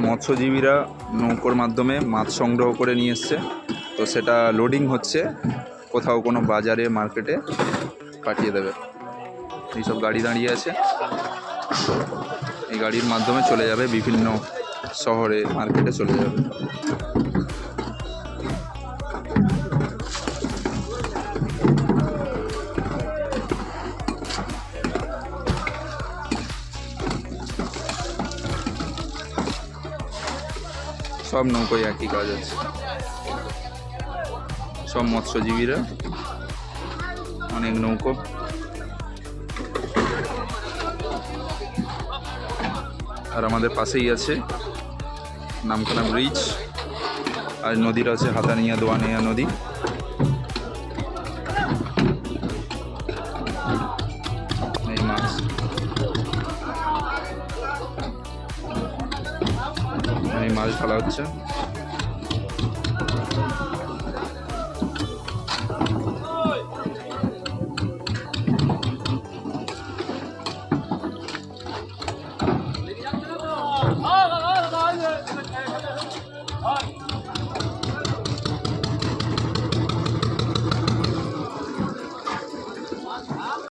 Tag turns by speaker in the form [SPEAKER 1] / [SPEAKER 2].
[SPEAKER 1] মৎস্যজীবীরা নৌকোর মাধ্যমে মাছ সংগ্রহ করে নিয়ে এসছে, তো সেটা লোডিং হচ্ছে, কোথাও কোনো বাজারে মার্কেটে পাঠিয়ে দেবে। এইসব গাড়ি দাঁড়িয়ে আছে, এই গাড়ির মাধ্যমে চলে যাবে বিভিন্ন শহরে, মার্কেটে চলে যাবে। সব নৌকোয় একই কাজ আছে, সব মৎস্যজীবীরা, অনেক নৌকো। আর আমাদের পাশেই আছে নামখানা ব্রিজ, আর নদীটা আছে হাতানিয়া দোয়ানিয়া নদী। এই মাছ, এই মাছ ঢালা হচ্ছে।